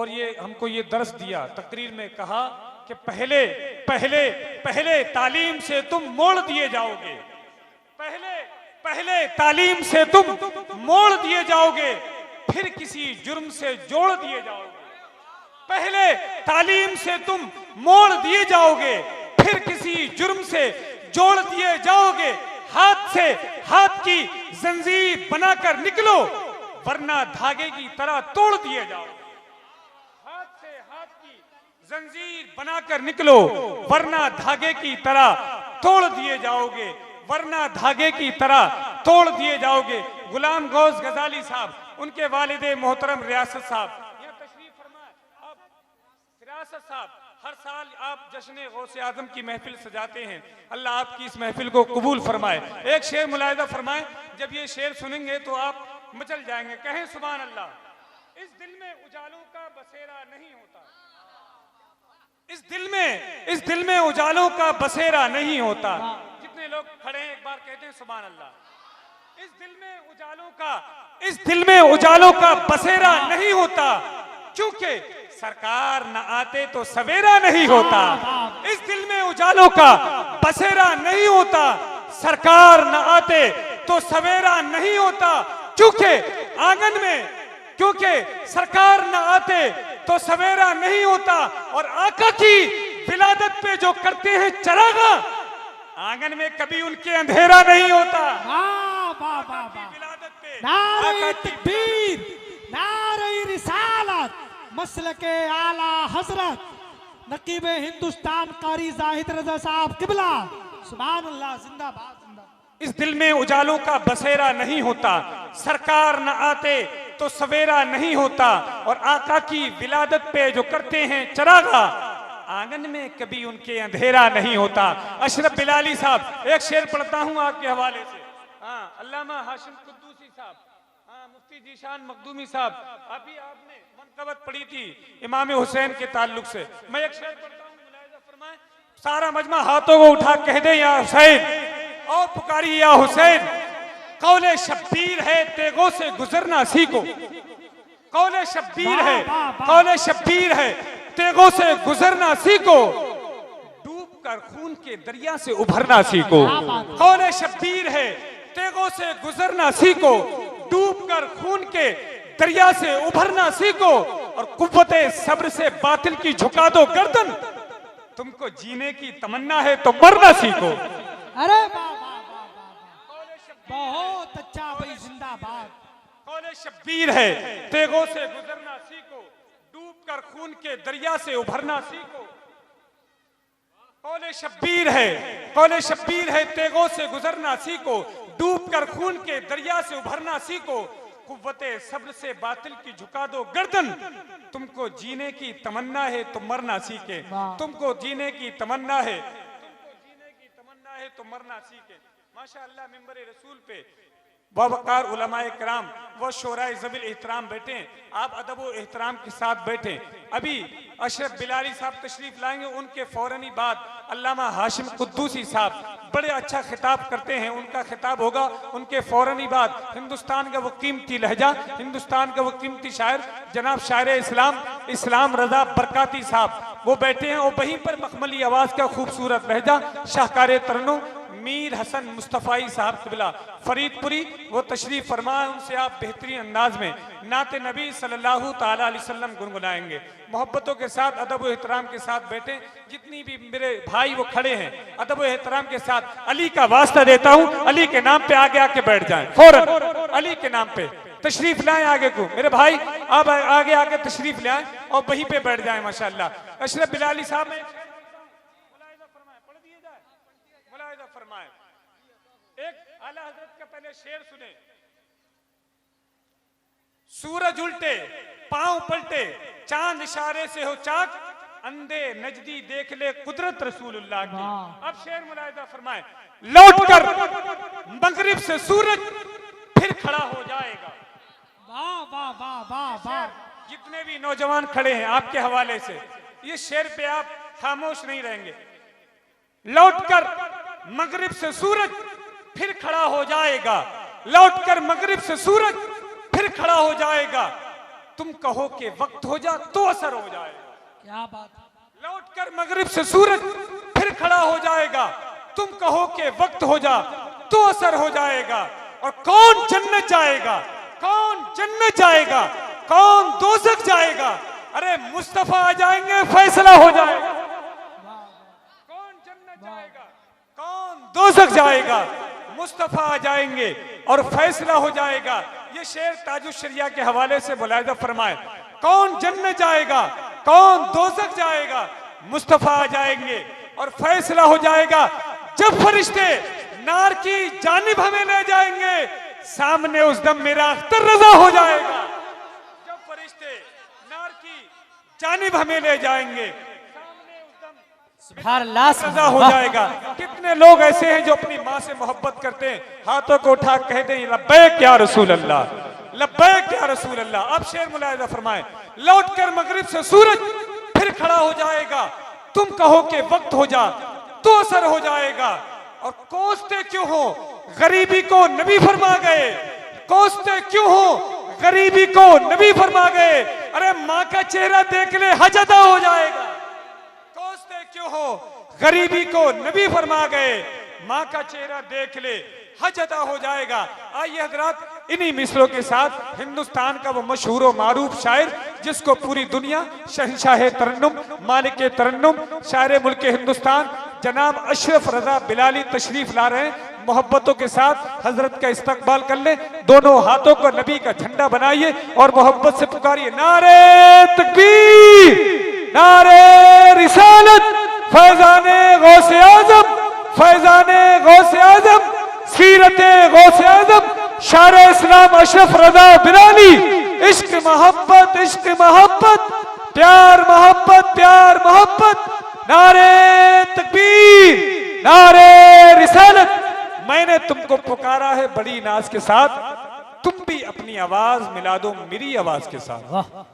और ये हमको ये दर्स दिया, तकरीर में कहा कि पहले पहले पहले तालीम से तुम मोड़ दिए जाओगे, पहले पहले तालीम से तुम मोड़ दिए जाओगे, फिर किसी जुर्म से जोड़ दिए जाओगे। पहले तालीम से तुम मोड़ दिए जाओगे, फिर किसी जुर्म से जोड़ दिए जाओगे। हाथ से हाथ की जंजीर बनाकर निकलो, वरना धागे की तरह तोड़ दिए जाओगे। हाथ से हाथ की जंजीर बनाकर निकलो, वरना धागे की तरह तोड़ दिए जाओगे, वरना धागे की तरह तोड़ दिए जाओगे। गुलाम गौस गजाली साहब, उनके वालिदे मोहतरम रियासत साहब यहाँ तशरीफ फरमाए। अब रियासत साहब, हर साल आप जश्न गौसे आजम की महफिल सजाते हैं, अल्लाह आपकी इस महफिल को कबूल फरमाए। एक शेर मुलाहिजा फरमाए, जब ये शेर सुनेंगे तो आप मचल जाएंगे, कहें सुभान अल्लाह। इस दिल में उजालों का बसेरा नहीं होता, इस दिल में उजालों का बसेरा नहीं होता। जितने लोग खड़े हैं एक बार कहते हैं सुभान अल्लाह। इस दिल में उजालों का बसेरा नहीं होता, क्योंकि सरकार न आते तो सवेरा नहीं होता। इस दिल में उजालों का बसेरा नहीं होता, सरकार न आते तो सवेरा नहीं होता। क्योंकि सरकार न आते तो सवेरा नहीं होता। और आका की विलादत पे जो करते हैं चरागा, आंगन में कभी उनके अंधेरा नहीं होता। विलादत पे नारे तकबीर, नारे रिसालत, मसलके आला हजरत नकीब हिंदुस्तान कारी जाहिद रजा साहब किबला, सुभान अल्लाह, जिंदाबाद जिंदाबाद। इस दिल में उजालों का बसेरा नहीं होता, सरकार न आते तो सवेरा नहीं होता। और आका की विलादत पे जो करते हैं चरागा, आंगन में कभी उनके अंधेरा नहीं होता। अशरफ बिलाली साहब, एक शेर पढ़ता हूं आपके हवाले से। हाँ, अल्लामा हाशिम कुद्दूसी साहब, हाँ, मुफ्ती जीशान मखदूमी साहब, अभी आपने मनकबत पढ़ी थी इमाम हुसैन के ताल्लुक से। मैं एक शेर पढ़ता हूँ, मुलाहिजा फरमाएं। सारा मजमा हाथों को उठा कह दे या हुसैन, और पुकारी या हुसैन। कौले शब्बीर है तेगों से गुजरना सीखो, कौले शब्बीर है, कौले शब्बीर है तेगों से गुजरना सीखो, डूब कर खून के दरिया से उभरना सीखो। कौले शब्बीर है तेगों से गुजरना सीखो, डूब कर खून के दरिया से उभरना सीखो। और कुव्वते सब्र से बातिल की झुका दो गर्दन, तुमको जीने की तमन्ना है तो मरना सीखो। अरे बहुत अच्छा भाई, जिंदाबाद। कौले शब्बीर है तेगों से गुजरना सीखो, डूब कर खून के दरिया से उभरना सीखो। कौले शब्बीर है तेगों से गुजरना सीखो, डूब कर खून के दरिया से उभरना सीखो। कुव्वते सब्र से बातिल की झुका दो गर्दन, तुमको जीने की तमन्ना है तो मरना सीखे। तुमको जीने की तमन्ना है, तो मरना सीखे। माशाअल्लाह, मिंबर रसूल पे वक़ार उलमाए कराम व शोराए ज़बिल एहतराम बैठे, आप अदब व एहतराम के साथ बैठे। अभी अशरफ बिलाली साहब तशरीफ लाएंगे, उनके फौरन बाद अल्लामा हाशिम कुद्दूसी साहब बड़े अच्छा खिताब करते हैं, उनका खिताब होगा। उनके फौरन बाद हिंदुस्तान का वो कीमती लहजा, हिंदुस्तान का वो कीमती शायर जनाब शायर इस्लाम रजा बरकाती साहब वो बैठे हैं। और वहीं पर मखमली आवाज का खूबसूरत लहजा शाहकार तरन्नुम मीर हसन मुस्तफ़ाई साहब किबला फरीदपुरी वो तशरीफ फरमाए। उनसे आप बेहतरीन अंदाज में नाते नबी सल्लल्लाहु ताला अलैहि वसल्लम गुनगुनाएंगे। मोहब्बतों के साथ अदब व एहतराम के साथ बैठे, जितनी भी मेरे भाई वो खड़े हैं अदब व एहतराम के साथ अली का वास्ता देता हूँ, अली के नाम पे आगे आके बैठ जाएं, फौरन अली के नाम पे तशरीफ लाएं आगे को। मेरे भाई आप आगे आके तशरीफ ले आए और वहीं पे बैठ जाएं माशाअल्लाह। अशरफ बिलाली साहब फरमाए, एक आला हजरत का पहले शेर सुने। सूरज उल्टे पांव पलटे, चांद इशारे से हो चाक, अंधे नजदी देख ले कुदरत रसूलुल्लाह की। अब शेर मुलाहिजा फरमाए, लौटकर मगरिब से सूरज फिर खड़ा हो जाएगा। वाह वाह वाह वाह वाह। जितने भी नौजवान खड़े हैं आपके हवाले से, ये शेर पे आप खामोश नहीं रहेंगे। लौटकर मगरिब से सूरज फिर खड़ा हो जाएगा, लौटकर मगरिब से सूरज फिर खड़ा हो जाएगा। तुम कहो कि वक्त हो जा तो असर हो जाएगा। क्या बात, लौटकर मगरिब से सूरज फिर खड़ा हो जाएगा, तुम कहो कि वक्त हो जा तो असर हो जाएगा। और कौन जन्नत जाएगा, कौन जन्नत जाएगा, कौन दोज़ख जाएगा? अरे मुस्तफा आ जाएंगे, फैसला हो जाएगा। कौन जन्नत जाएगा, कौन दोज़ख जाएगा? मुस्तफा आ जाएंगे और फैसला हो जाएगा। ये शेर ताजुश शरिया के हवाले से मुलाहिजा फरमाए। कौन जन्नत जाएगा, कौन दोज़ख जाएगा? मुस्तफा आ जाएंगे और फैसला हो जाएगा। जब फरिश्ते नार की जानिब हमें ले जाएंगे, सामने उस दम मेरा अख्तर रजा हो जाएगा। जब फरिश्ते नार की जानिब हमें ले जाएंगे, सामने उस दम सुभान अल्लाह, रजा हो जाएगा। कितने लोग ऐसे हैं जो अपनी माँ से मोहब्बत करते हैं, हाथों को उठा कह दें लब्बैक या रसूल अल्लाह, लब्बैक या रसूल अल्लाह। अब शेर मुलाहिजा फरमाए। लौटकर मगरिब से सूरज फिर खड़ा हो जाएगा, तुम कहो कि वक्त हो जा तो असर हो जाएगा। और कोसते क्यों हो, गरीबी को नबी फरमा गए। कोसते क्यों हो, गरीबी को नबी फरमा गए। अरे माँ का चेहरा देख ले, हज अदा हो जाएगा। कोसते क्यों हो, गरीबी को नबी फरमा गए। माँ का चेहरा देख ले, हज अदा हो जाएगा। आइए हजरात, इन्हीं मिसलों के साथ हिंदुस्तान का वो मशहूर व मारूफ शायर जिसको पूरी दुनिया शहंशाह तरन्नुम, मालिक तरन्नुम, शायर मुल्क हिंदुस्तान जनाब अशरफ रजा बिलाली तशरीफ ला रहे हैं। मोहब्बतों के साथ हजरत का इस्तकबाल कर ले। दोनों हाथों को नबी का झंडा बनाइए और मोहब्बत से पुकारिए, नारे तकबीर, नारे रिसालत, फैजाने गौसे आजम, फैजाने गौसे आजम, सीरते गौसे आजम, शायर इस्लाम अशरफ रजा बिलाली। इश्क मोहब्बत, इश्क मोहब्बत, प्यार मोहब्बत, प्यार मोहब्बत, नारे तकबीर, नारे रिसालत। मैंने तुमको पुकारा है बड़ी नाज के साथ, तुम भी अपनी आवाज मिला दो मेरी आवाज के साथ।